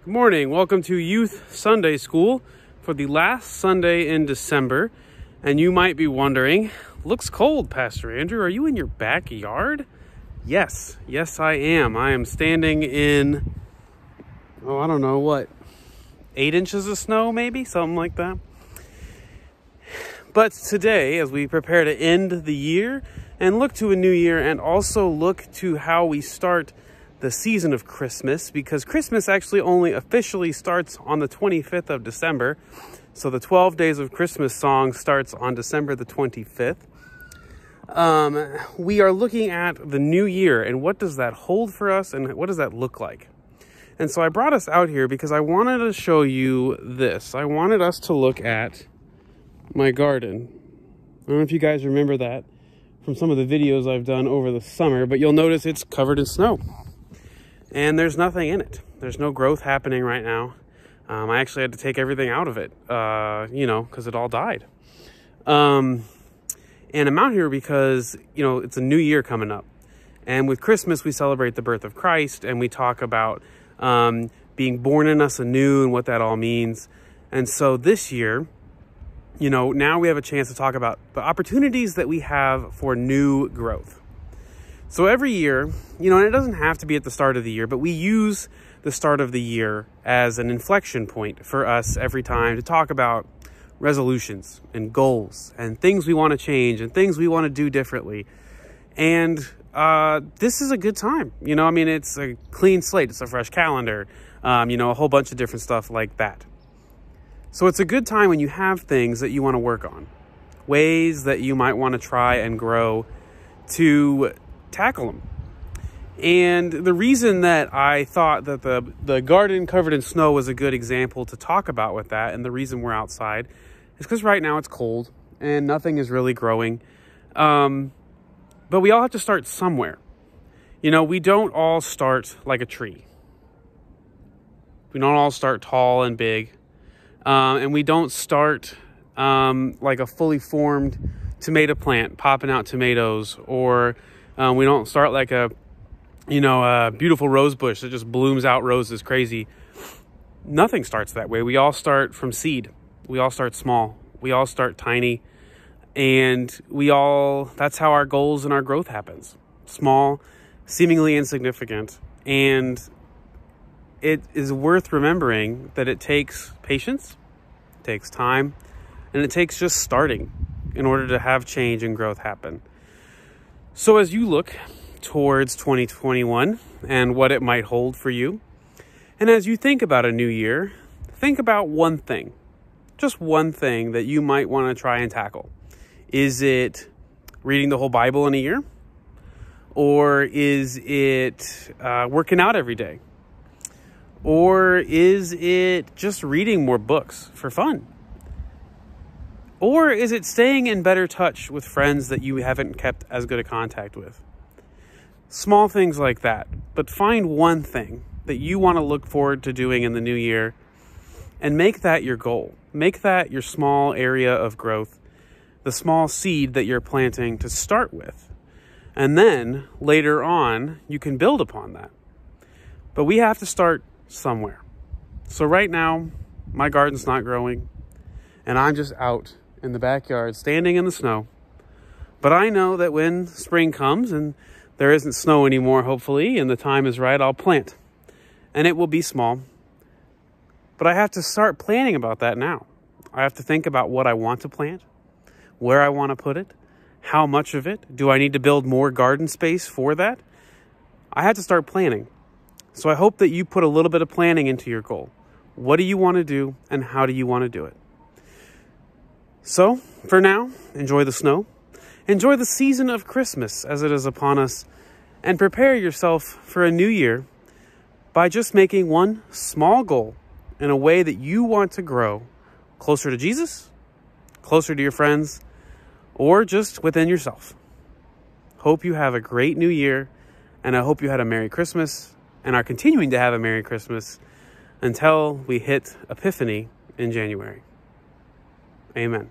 Good morning. Welcome to Youth Sunday School for the last Sunday in December. And you might be wondering, looks cold, Pastor Andrew. Are you in your backyard? Yes, I am. I am standing in, I don't know what, 8 inches of snow, maybe? Something like that. But today, as we prepare to end the year and look to a new year and also look to how we start the season of Christmas, because Christmas actually only officially starts on the 25th of December. So the 12 Days of Christmas song starts on December the 25th. We are looking at the new year and what does that hold for us and what does that look like? And so I brought us out here because I wanted to show you this. I wanted us to look at my garden. I don't know if you guys remember that from some of the videos I've done over the summer, but you'll notice it's covered in snow. And there's nothing in it. There's no growth happening right now. I actually had to take everything out of it, because it all died. And I'm out here because, it's a new year coming up. And with Christmas, we celebrate the birth of Christ, and we talk about being born in us anew and what that all means. And so this year, now we have a chance to talk about the opportunities that we have for new growth. So every year, and it doesn't have to be at the start of the year, but we use the start of the year as an inflection point for us every time to talk about resolutions and goals and things we want to change and things we want to do differently. And this is a good time. It's a clean slate. It's a fresh calendar, a whole bunch of different stuff like that. So it's a good time when you have things that you want to work on, ways that you might want to try and grow to tackle them. And the reason that I thought that the garden covered in snow was a good example to talk about with that, and the reason we're outside, is because right now it's cold and nothing is really growing. But we all have to start somewhere. We don't all start like a tree. We don't all start tall and big. And we don't start like a fully formed tomato plant popping out tomatoes, or we don't start like a beautiful rose bush that just blooms out roses crazy. Nothing starts that way. We all start from seed. We all start small. We all start tiny. And that's how our goals and our growth happens. Small, seemingly insignificant. And it is worth remembering that it takes patience, it takes time, and it takes just starting in order to have change and growth happen. So as you look towards 2021 and what it might hold for you, and as you think about a new year, think about one thing, just one thing that you might want to try and tackle. Is it reading the whole Bible in a year? Or is it working out every day? Or is it just reading more books for fun? Or is it staying in better touch with friends that you haven't kept as good a contact with? Small things like that. But find one thing that you want to look forward to doing in the new year and make that your goal. Make that your small area of growth, the small seed that you're planting to start with. And then later on, you can build upon that. But we have to start somewhere. So right now, my garden's not growing, and I'm just out in the backyard, standing in the snow. But I know that when spring comes and there isn't snow anymore, hopefully, and the time is right, I'll plant. And it will be small. But I have to start planning about that now. I have to think about what I want to plant, where I want to put it, how much of it. Do I need to build more garden space for that? I have to start planning. So I hope that you put a little bit of planning into your goal. What do you want to do and how do you want to do it? So, for now, enjoy the snow. Enjoy the season of Christmas as it is upon us. And prepare yourself for a new year by just making one small goal in a way that you want to grow closer to Jesus, closer to your friends, or just within yourself. Hope you have a great new year, and I hope you had a Merry Christmas and are continuing to have a Merry Christmas until we hit Epiphany in January. Amen.